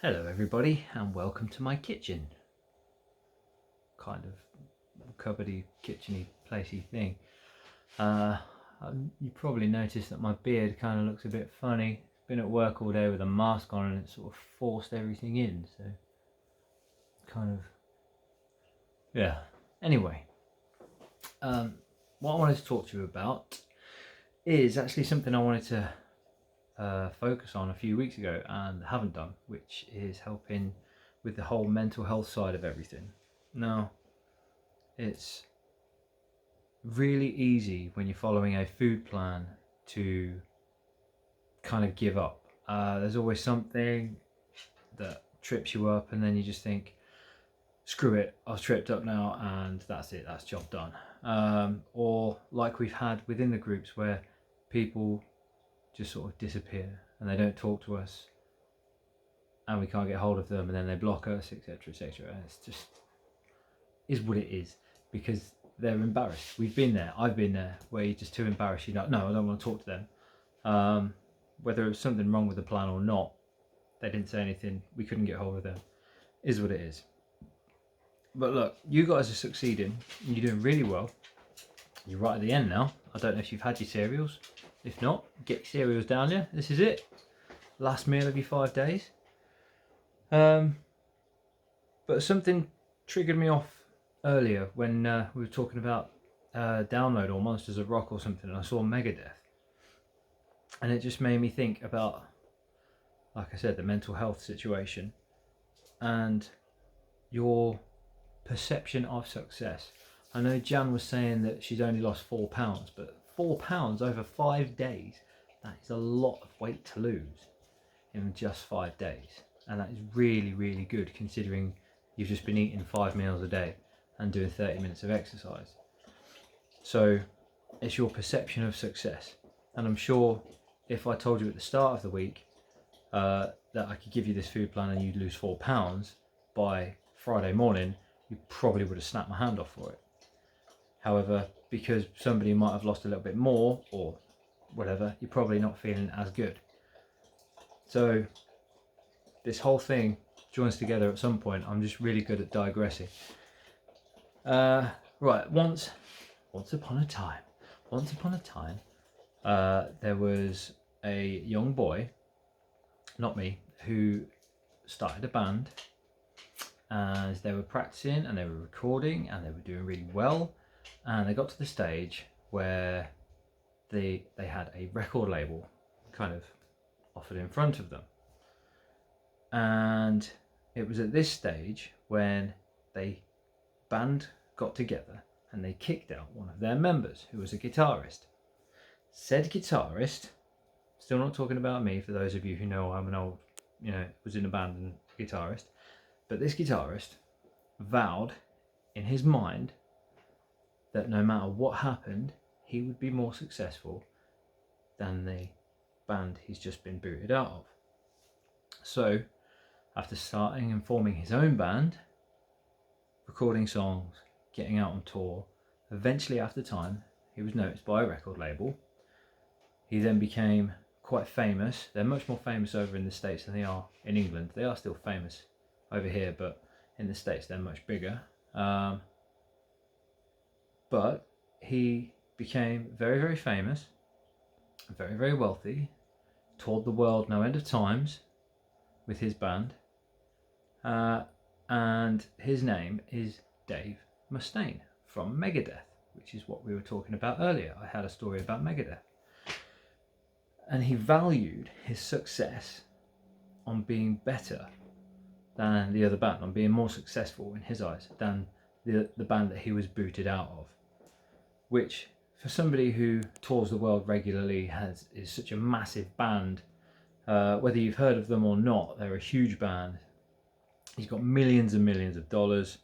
Hello everybody and welcome to my kitchen. Kind of cupboardy, kitcheny, placey thing. You probably noticed that my beard kind of looks a bit funny. Been at work all day with a mask on and it sort of forced everything in, so kind of, yeah. Anyway, what I wanted to talk to you about is actually something I wanted to focus on a few weeks ago and haven't done, which is helping with the whole mental health side of everything. Now, it's really easy when you're following a food plan to kind of give up. There's always something that trips you up, and then you just think, screw it, I've tripped up now, and that's it, that's job done. Or like we've had within the groups where people just sort of disappear and they don't talk to us and we can't get hold of them, and then they block us, etc., etc. And it's just is what it is, because they're embarrassed. We've been there, I've been there, where you're just too embarrassed, you're like, no, I don't want to talk to them. Whether it was something wrong with the plan or not, they didn't say anything, we couldn't get hold of them, is what it is. But look, you guys are succeeding, you're doing really well. You're right at the end now. I don't know if you've had your cereals. If not, get your cereals down here. This is it. Last meal of your 5 days. But something triggered me off earlier when we were talking about Download or Monsters of Rock or something, and I saw Megadeth. And it just made me think about, like I said, the mental health situation and your perception of success. I know Jan was saying that she's only lost £4, but £4 over 5 days, that is a lot of weight to lose in just 5 days. And that is really, really good considering you've just been eating 5 meals a day and doing 30 minutes of exercise. So it's your perception of success. And I'm sure if I told you at the start of the week that I could give you this food plan and you'd lose £4 by Friday morning, you probably would have snapped my hand off for it. However, because somebody might have lost a little bit more or whatever, you're probably not feeling as good. So this whole thing joins together at some point. I'm just really good at digressing. Right, once upon a time, there was a young boy, not me, who started a band, as they were practicing and they were recording and they were doing really well, and they got to the stage where they had a record label kind of offered in front of them. And it was at this stage when the band got together and they kicked out one of their members, who was a guitarist. Said guitarist, still not talking about me for those of you who know I'm an old, was in a band and guitarist, but this guitarist vowed in his mind that no matter what happened, he would be more successful than the band he's just been booted out of. So, after starting and forming his own band, recording songs, getting out on tour, eventually after time, he was noticed by a record label. He then became quite famous. They're much more famous over in the States than they are in England. They are still famous over here, but in the States they're much bigger. But he became very, very famous, very, very wealthy, toured the world no end of times with his band, and his name is Dave Mustaine from Megadeth, which is what we were talking about earlier. I had a story about Megadeth. And he valued his success on being better than the other band, on being more successful in his eyes than the band that he was booted out of. Which, for somebody who tours the world regularly, is such a massive band, whether you've heard of them or not, they're a huge band. He's got millions and millions of dollars.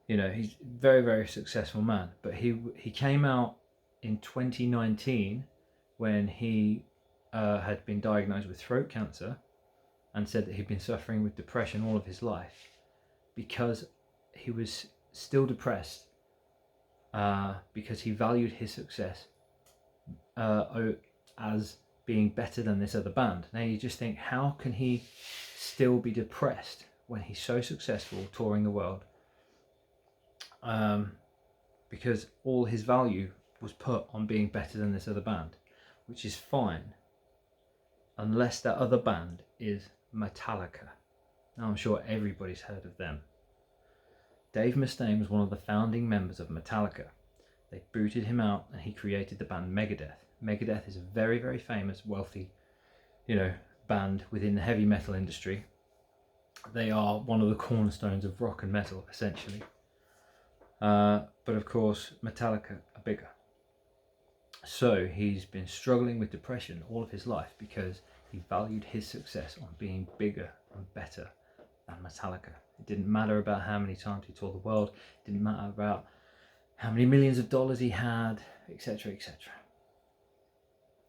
He's a very, very successful man. But he came out in 2019 when he had been diagnosed with throat cancer and said that he'd been suffering with depression all of his life because he was still depressed because he valued his success as being better than this other band. Now you just think, how can he still be depressed when he's so successful touring the world, because all his value was put on being better than this other band, which is fine, unless that other band is Metallica. Now, I'm sure everybody's heard of them. Dave Mustaine was one of the founding members of Metallica. They booted him out and he created the band Megadeth. Megadeth is a very, very famous, wealthy, band within the heavy metal industry. They are one of the cornerstones of rock and metal, essentially. But of course, Metallica are bigger. So he's been struggling with depression all of his life because he valued his success on being bigger and better than Metallica. It didn't matter about how many times he toured the world. It didn't matter about how many millions of dollars he had, etc., etc.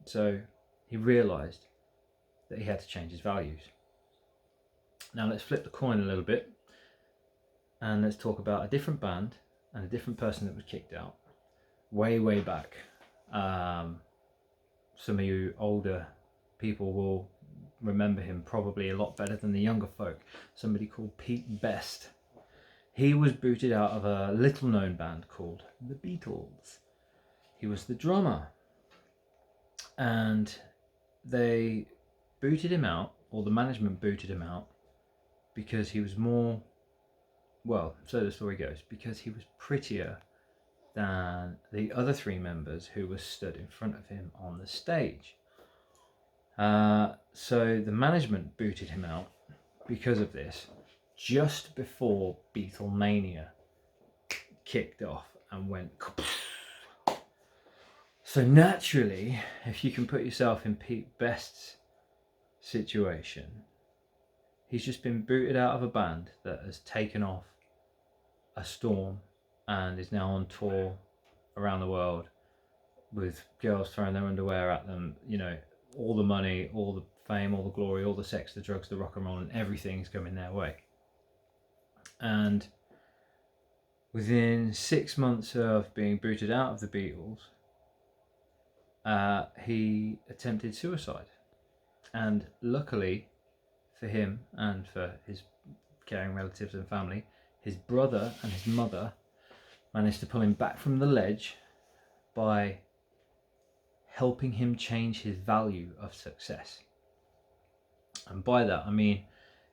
So he realised that he had to change his values. Now let's flip the coin a little bit and let's talk about a different band and a different person that was kicked out way, way back. Some of you older people will remember him probably a lot better than the younger folk. Somebody called Pete Best. He was booted out of a little known band called The Beatles. He was the drummer. And they booted him out, or the management booted him out, because he was more, well, so the story goes, because he was prettier than the other three members who were stood in front of him on the stage. So the management booted him out because of this, just before Beatlemania kicked off and went. So naturally, if you can put yourself in Pete Best's situation, he's just been booted out of a band that has taken off a storm and is now on tour around the world with girls throwing their underwear at them, all the money, all the fame, all the glory, all the sex, the drugs, the rock and roll, and everything's coming their way. And within 6 months of being booted out of the Beatles, he attempted suicide. And luckily for him and for his caring relatives and family, his brother and his mother managed to pull him back from the ledge by helping him change his value of success. And by that, I mean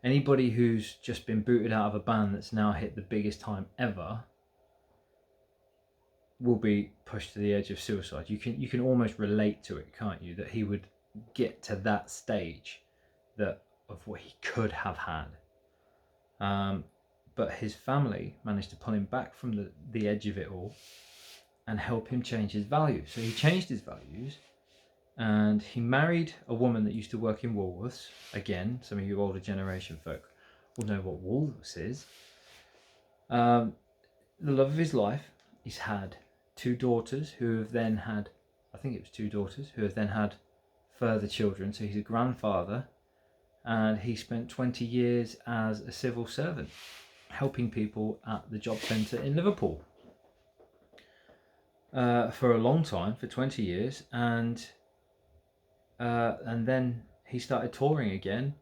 anybody who's just been booted out of a band that's now hit the biggest time ever will be pushed to the edge of suicide. You can almost relate to it, can't you? That he would get to that stage of what he could have had. But his family managed to pull him back from the edge of it all and help him change his values. So he changed his values and he married a woman that used to work in Woolworths. Again, some of you older generation folk will know what Woolworths is. The love of his life. He's had 2 daughters who have then had, I think it was 2 daughters, who have then had further children. So he's a grandfather, and he spent 20 years as a civil servant helping people at the job centre in Liverpool for a long time, for 20 years, and then he started touring again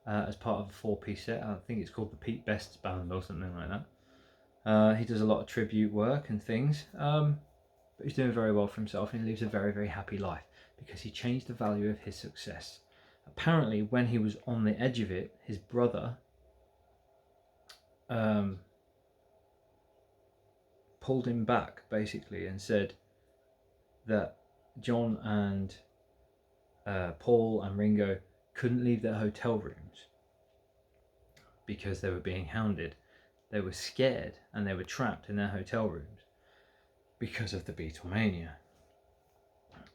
as part of a 4-piece set. I think it's called the Pete Best Band or something like that. He does a lot of tribute work and things, but he's doing very well for himself and he lives a very, very happy life because he changed the value of his success. Apparently, when he was on the edge of it, his brother pulled him back basically and said that John and Paul and Ringo couldn't leave their hotel rooms because they were being hounded. They were scared and they were trapped in their hotel rooms because of the Beatlemania.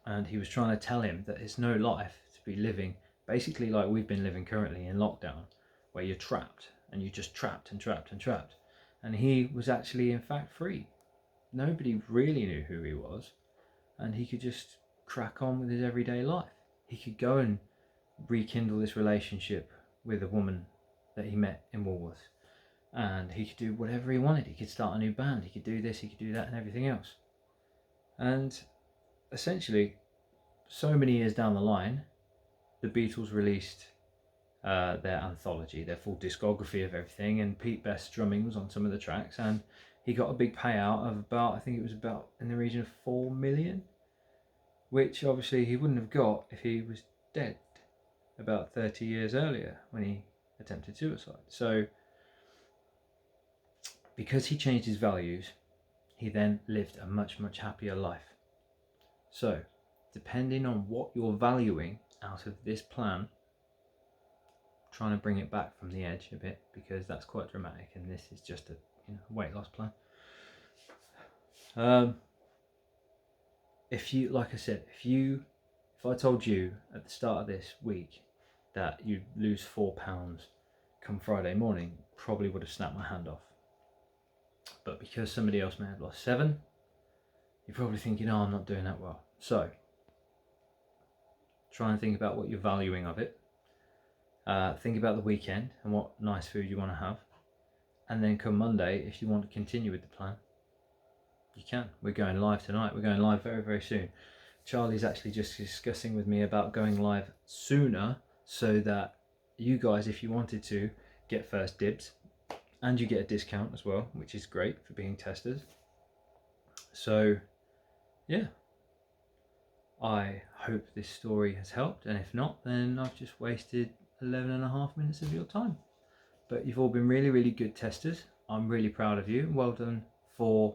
And he was trying to tell him that it's no life to be living basically like we've been living currently in lockdown, where you're trapped and you're just trapped and trapped and trapped. And he was actually in fact free. Nobody really knew who he was, and he could just crack on with his everyday life. He could go and rekindle this relationship with a woman that he met in Woolworths, and he could do whatever he wanted. He could start a new band, he could do this, he could do that, and everything else. And essentially, so many years down the line, the Beatles released their anthology, their full discography of everything, and Pete Best's drumming was on some of the tracks, and he got a big payout of about, I think it was about in the region of 4 million, which obviously he wouldn't have got if he was dead about 30 years earlier when he attempted suicide. So because he changed his values, he then lived a much, much happier life. So depending on what you're valuing out of this plan, trying to bring it back from the edge a bit, because that's quite dramatic, and this is just a weight loss plan. If you, like I said, if I told you at the start of this week that you'd lose 4 pounds come Friday morning, probably would have snapped my hand off. But because somebody else may have lost 7, you're probably thinking, oh, I'm not doing that well. So try and think about what you're valuing of it. Think about the weekend and what nice food you want to have. And then come Monday, if you want to continue with the plan, you can. We're going live tonight. We're going live very, very soon. Charlie's actually just discussing with me about going live sooner so that you guys, if you wanted to, get first dibs, and you get a discount as well, which is great for being testers. So yeah, I hope this story has helped, and if not, then I've just wasted 11.5 minutes of your time. But you've all been really, really good testers. I'm really proud of you. Well done for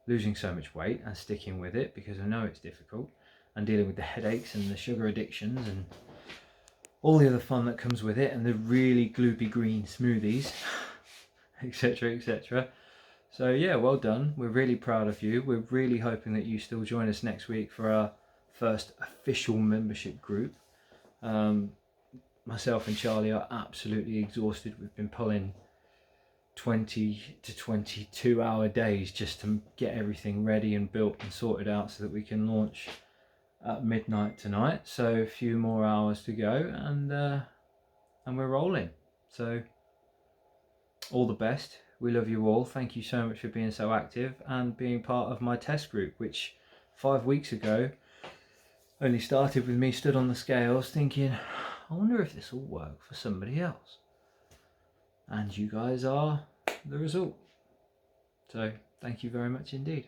losing so much weight and sticking with it, because I know it's difficult, and dealing with the headaches and the sugar addictions and all the other fun that comes with it, and the really gloopy green smoothies, etc, etc. So yeah, well done. We're really proud of you. We're really hoping that you still join us next week for our first official membership group. Myself and Charlie are absolutely exhausted. We've been pulling 20 to 22 hour days just to get everything ready and built and sorted out so that we can launch at midnight tonight. So a few more hours to go, and we're rolling. So all the best. We love you all. Thank you so much for being so active and being part of my test group, which 5 weeks ago only started with me stood on the scales thinking, I wonder if this will work for somebody else. And you guys are the result. So thank you very much indeed.